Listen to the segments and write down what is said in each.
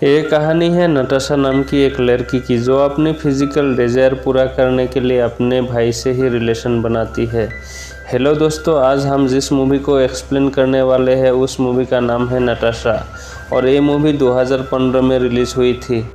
ये कहानी है नताशा नाम की एक लड़की की, जो अपनी फिजिकल डिज़ायर पूरा करने के लिए अपने भाई से ही रिलेशन बनाती है। हेलो दोस्तों, आज हम जिस मूवी को एक्सप्लेन करने वाले हैं उस मूवी का नाम है नताशा और ये मूवी 2015 में रिलीज़ हुई थी।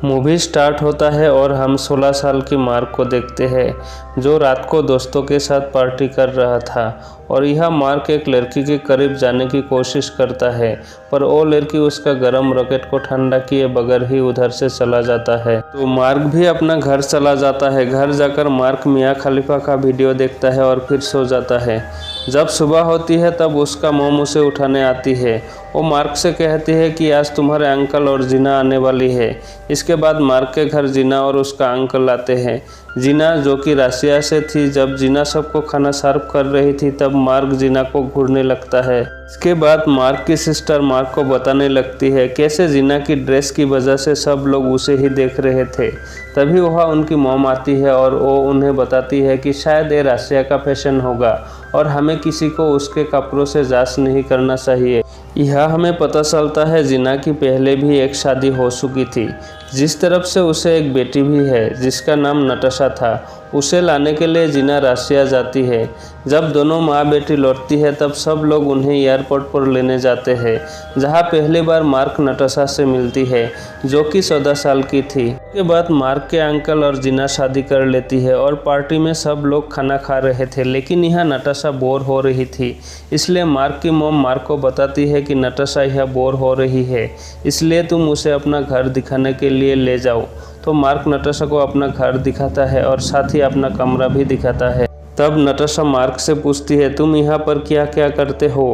मूवी स्टार्ट होता है और हम 16 साल की मार्क को देखते हैं जो रात को दोस्तों के साथ पार्टी कर रहा था और यह मार्क एक लड़की के करीब जाने की कोशिश करता है, पर वो लड़की उसका गर्म रॉकेट को ठंडा किए बगैर ही उधर से चला जाता है। तो मार्क भी अपना घर चला जाता है। घर जाकर मार्क मियाँ खलीफा का वीडियो देखता है और फिर सो जाता है। जब सुबह होती है तब उसका मॉम उसे उठाने आती है। वो मार्क से कहती है कि आज तुम्हारे अंकल और जीना आने वाली है। इसके बाद मार्क के घर जीना और उसका अंकल आते हैं। जीना, जो कि रशिया से थी, जब जीना सबको खाना सर्व कर रही थी तब मार्क जीना को घूरने लगता है। इसके बाद मार्क की सिस्टर मार्क को बताने लगती है कैसे जीना की ड्रेस की वजह से सब लोग उसे ही देख रहे थे। तभी वह उनकी मॉम आती है और वो उन्हें बताती है कि शायद ये रशिया का फैशन होगा और हमें किसी को उसके कपड़ों से जांच नहीं करना चाहिए। यह हमें पता चलता है जीना की पहले भी एक शादी हो चुकी थी, जिस तरफ से उसे एक बेटी भी है जिसका नाम नताशा था। उसे लाने के लिए जीना रशिया जाती है। जब दोनों माँ बेटी लौटती है तब सब लोग उन्हें एयरपोर्ट पर लेने जाते हैं, जहाँ पहली बार मार्क नताशा से मिलती है जो कि 14 साल की थी। इसके बाद मार्क के अंकल और जीना शादी कर लेती है और पार्टी में सब लोग खाना खा रहे थे, लेकिन यहाँ नताशा बोर हो रही थी। इसलिए मार्क की मॉम मार्क को बताती है कि नताशा यह बोर हो रही है, इसलिए तुम उसे अपना घर दिखाने के लिए ले जाओ। तो मार्क नताशा को अपना घर दिखाता है और साथ ही अपना कमरा भी दिखाता है। तब नताशा मार्क से पूछती है, तुम यहाँ पर क्या क्या करते हो?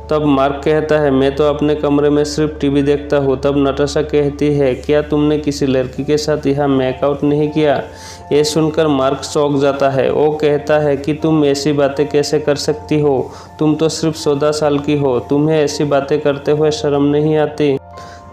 तब मार्क कहता है, मैं तो अपने कमरे में सिर्फ टीवी देखता हूँ। तब नताशा कहती है, क्या तुमने किसी लड़की के साथ यहाँ मेकआउट नहीं किया? ये सुनकर मार्क चौंक जाता है। वो कहता है कि तुम ऐसी बातें कैसे कर सकती हो? तुम तो सिर्फ 14 साल की हो, तुम्हें ऐसी बातें करते हुए शर्म नहीं आती?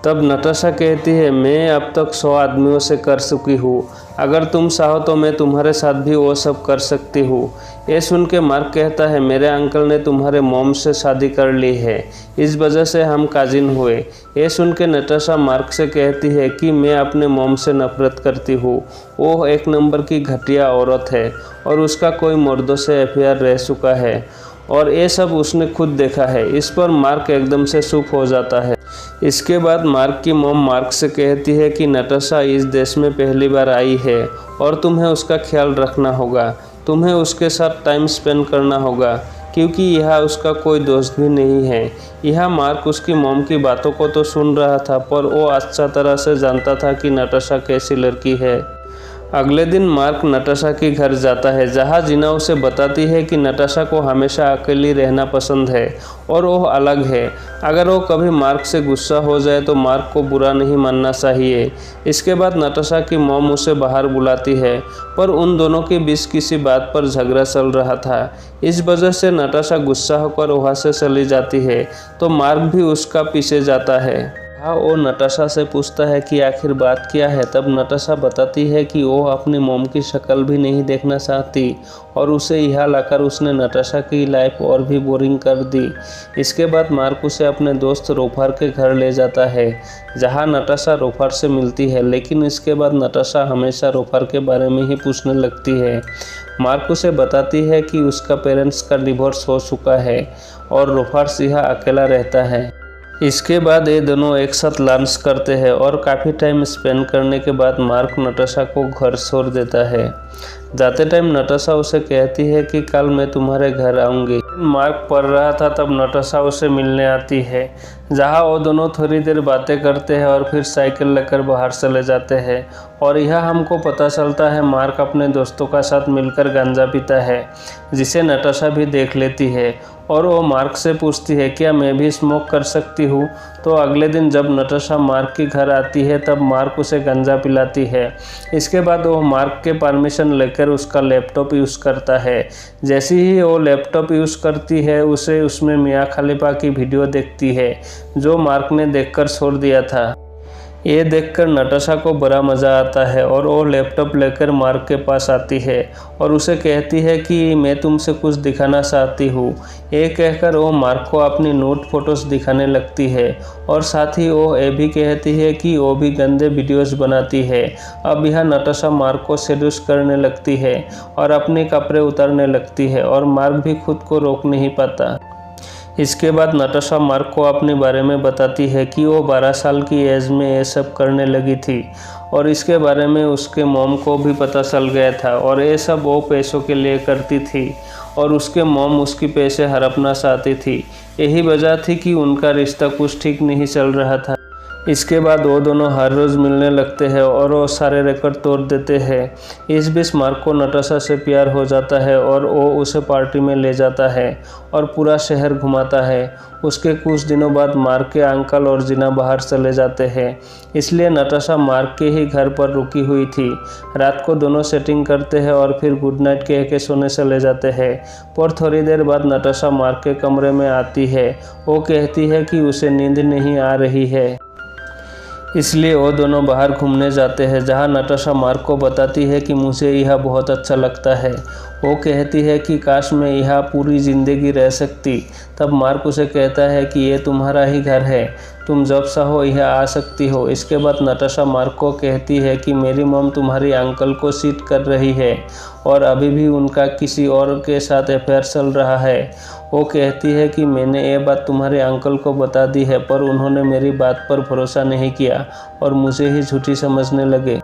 तब नताशा कहती है, मैं अब तक 100 आदमियों से कर चुकी हूँ, अगर तुम चाहो तो मैं तुम्हारे साथ भी वो सब कर सकती हूँ। ये सुन के मार्क कहता है, मेरे अंकल ने तुम्हारे मॉम से शादी कर ली है, इस वजह से हम काजिन हुए। ये सुन के नताशा मार्क से कहती है कि मैं अपने मॉम से नफरत करती हूँ, वो एक नंबर की घटिया औरत है और उसका कोई मर्दों से अफेयर रह चुका है और ये सब उसने खुद देखा है। इस पर मार्क एकदम से चुप हो जाता है। इसके बाद मार्क की मॉम मार्क से कहती है कि नताशा इस देश में पहली बार आई है और तुम्हें उसका ख्याल रखना होगा, तुम्हें उसके साथ टाइम स्पेंड करना होगा, क्योंकि यह उसका कोई दोस्त भी नहीं है। यह मार्क उसकी मॉम की बातों को तो सुन रहा था, पर वो अच्छा तरह से जानता था कि नताशा कैसी लड़की है। अगले दिन मार्क नताशा के घर जाता है, जहाँ जीना उसे बताती है कि नताशा को हमेशा अकेली रहना पसंद है और वो अलग है। अगर वो कभी मार्क से गुस्सा हो जाए तो मार्क को बुरा नहीं मानना चाहिए। इसके बाद नताशा की मॉम उसे बाहर बुलाती है, पर उन दोनों के बीच किसी बात पर झगड़ा चल रहा था। इस वजह से नताशा गुस्सा होकर वहाँ से चली जाती है, तो मार्क भी उसका पीछे जाता है। हाँ, वो नताशा से पूछता है कि आखिर बात क्या है। तब नताशा बताती है कि वो अपनी मॉम की शक्ल भी नहीं देखना चाहती और उसे यहाँ लाकर उसने नताशा की लाइफ और भी बोरिंग कर दी। इसके बाद मार्क उसे अपने दोस्त रोफर के घर ले जाता है, जहाँ नताशा रोफर से मिलती है, लेकिन इसके बाद नताशा हमेशा रोफर के बारे में ही पूछने लगती है। मार्क उसे बताती है कि उसका पेरेंट्स का डिवोर्स हो चुका है और रोफर यहाँ अकेला रहता है। इसके बाद ये दोनों एक साथ लंच करते हैं और काफ़ी टाइम स्पेंड करने के बाद मार्क नताशा को घर छोड़ देता है। जाते टाइम नताशा उसे कहती है कि कल मैं तुम्हारे घर आऊँगी। मार्क पढ़ रहा था तब नताशा उसे मिलने आती है, जहाँ वो दोनों थोड़ी देर बातें करते हैं और फिर साइकिल लेकर बाहर चले जाते हैं। और यह हमको पता चलता है मार्क अपने दोस्तों का साथ मिलकर गांजा पीता है, जिसे नताशा भी देख लेती है और वो मार्क से पूछती है, क्या मैं भी स्मोक कर सकती हूँ? तो अगले दिन जब नताशा मार्क के घर आती है तब मार्क उसे गांजा पिलाती है। इसके बाद वो मार्क के परमिशन लेकर उसका लैपटॉप यूज़ करता है। जैसे ही वो लैपटॉप यूज़ करती है उसे उसमें मियाँ खलीफा की वीडियो देखती है, जो मार्क ने देखकर छोड़ दिया था। ये देखकर नटाशा को बड़ा मज़ा आता है और वो लैपटॉप लेकर मार्क के पास आती है और उसे कहती है कि मैं तुमसे कुछ दिखाना चाहती हूँ। ये कहकर वो मार्क को अपनी नोट फोटोज़ दिखाने लगती है और साथ ही वो ये भी कहती है कि वो भी गंदे वीडियोस बनाती है। अब यह नटाशा मार्क को सेड्यूस करने लगती है और अपने कपड़े उतारने लगती है और मार्क भी खुद को रोक नहीं पाता। इसके बाद नटाशा मार्क को अपने बारे में बताती है कि वो 12 साल की एज में ये सब करने लगी थी और इसके बारे में उसके मॉम को भी पता चल गया था और ये सब वो पैसों के लिए करती थी और उसके मॉम उसकी पैसे हड़पना चाहती थी। यही वजह थी कि उनका रिश्ता कुछ ठीक नहीं चल रहा था। इसके बाद वो दोनों हर रोज़ मिलने लगते हैं और वो सारे रिकॉर्ड तोड़ देते हैं। इस बीच मार्क को नटाशा से प्यार हो जाता है और वो उसे पार्टी में ले जाता है और पूरा शहर घुमाता है। उसके कुछ दिनों बाद मार्क के अंकल और जीना बाहर चले जाते हैं, इसलिए नटाशा मार्क के ही घर पर रुकी हुई थी। रात को दोनों सेटिंग करते हैं और फिर गुड नाइट कह के सोने चले जाते हैं। पर थोड़ी देर बाद नटाशा मार्क के कमरे में आती है। वो कहती है कि उसे नींद नहीं आ रही है, इसलिए वो दोनों बाहर घूमने जाते हैं, जहां नटाशा मार्क को बताती है कि मुझे यह बहुत अच्छा लगता है। वो कहती है कि काश मैं यहाँ पूरी ज़िंदगी रह सकती। तब मार्क उसे कहता है कि ये तुम्हारा ही घर है, तुम जब चाहो यहाँ आ सकती हो। इसके बाद नटाशा मार्क को कहती है कि मेरी मॉम तुम्हारी अंकल को चीट कर रही है और अभी भी उनका किसी और के साथ अफेयर चल रहा है। वो कहती है कि मैंने ये बात तुम्हारे अंकल को बता दी है, पर उन्होंने मेरी बात पर भरोसा नहीं किया और मुझे ही झूठी समझने लगे।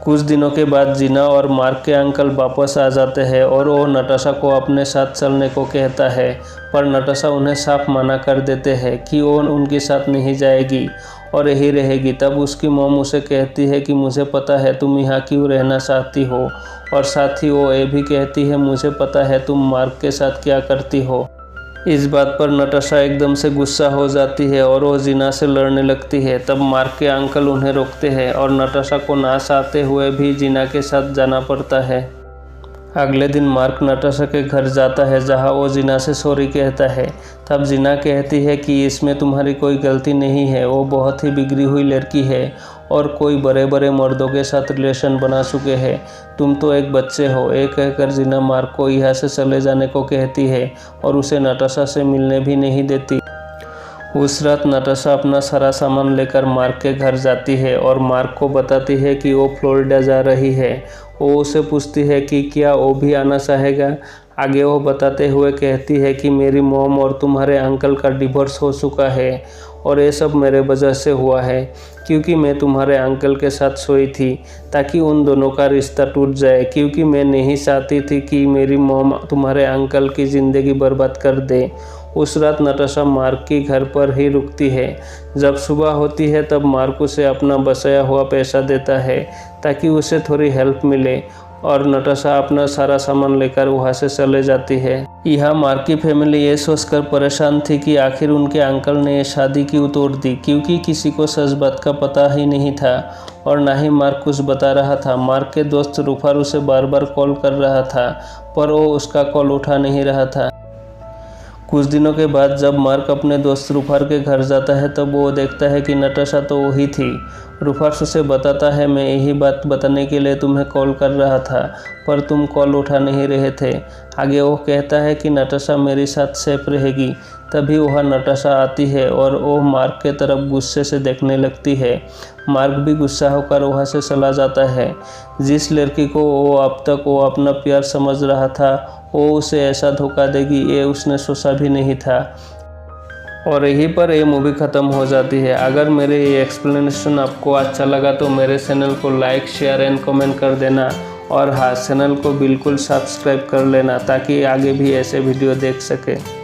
कुछ दिनों के बाद जीना और मार्क के अंकल वापस आ जाते हैं और वो नटाशा को अपने साथ चलने को कहता है, पर नटाशा उन्हें साफ मना कर देते हैं कि वो उनके साथ नहीं जाएगी और यही रहेगी। तब उसकी मॉम उसे कहती है कि मुझे पता है तुम यहाँ क्यों रहना चाहती हो, और साथ ही वो ये भी कहती है मुझे पता है तुम मार्क के साथ क्या करती हो। इस बात पर नटाशा एकदम से गुस्सा हो जाती है और वो जीना से लड़ने लगती है। तब मार्क के अंकल उन्हें रोकते हैं और नटाशा को ना चाहते हुए भी जीना के साथ जाना पड़ता है। अगले दिन मार्क नटाशा के घर जाता है, जहां वो जीना से सॉरी कहता है। तब जीना कहती है कि इसमें तुम्हारी कोई गलती नहीं है, वो बहुत ही बिगड़ी हुई लड़की है और कोई बड़े बड़े मर्दों के साथ रिलेशन बना चुके हैं, तुम तो एक बच्चे हो। ये कहकर जीना मार्क को यहाँ से चले जाने को कहती है और उसे नटाशा से मिलने भी नहीं देती। उस रात नटाशा अपना सारा सामान लेकर मार्क के घर जाती है और मार्क को बताती है कि वो फ्लोरिडा जा रही है। वो उसे पूछती है कि क्या वो भी आना चाहेगा। आगे वो बताते हुए कहती है कि मेरी मॉम और तुम्हारे अंकल का डिवोर्स हो चुका है और ये सब मेरे वजह से हुआ है, क्योंकि मैं तुम्हारे अंकल के साथ सोई थी ताकि उन दोनों का रिश्ता टूट जाए, क्योंकि मैं नहीं चाहती थी कि मेरी मॉम तुम्हारे अंकल की ज़िंदगी बर्बाद कर दे। उस रात नटाशा मार्क के घर पर ही रुकती है। जब सुबह होती है तब मार्क उसे अपना बचाया हुआ पैसा देता है ताकि उसे थोड़ी हेल्प मिले और नटाशा अपना सारा सामान लेकर वहाँ से चले जाती है। यहाँ मार्क की फैमिली ये सोचकर परेशान थी कि आखिर उनके अंकल ने ये शादी क्यों तोड़ दी, क्योंकि किसी को सच बात का पता ही नहीं था और ना ही मार्क कुछ बता रहा था। मार्क के दोस्त रूफार उसे बार बार कॉल कर रहा था, पर वो उसका कॉल उठा नहीं रहा था। कुछ दिनों के बाद जब मार्क अपने दोस्त रूफार के घर जाता है तब वो देखता है कि नटाशा तो वही थी। रूफार उसे बताता है, मैं यही बात बताने के लिए तुम्हें कॉल कर रहा था, पर तुम कॉल उठा नहीं रहे थे। आगे वो कहता है कि नटाशा मेरे साथ सेफ रहेगी। तभी वह नटाशा आती है और वो मार्क के तरफ गुस्से से देखने लगती है। मार्क भी गुस्सा होकर वहाँ से चला जाता है। जिस लड़की को वो अब तक वो अपना प्यार समझ रहा था, वो उसे ऐसा धोखा देगी ये उसने सोचा भी नहीं था। और यहीं पर ये मूवी ख़त्म हो जाती है। अगर मेरे ये एक्सप्लेनेशन आपको अच्छा लगा तो मेरे चैनल को लाइक, शेयर एंड कमेंट कर देना, और हाँ, चैनल को बिल्कुल सब्सक्राइब कर लेना ताकि आगे भी ऐसे वीडियो देख सके।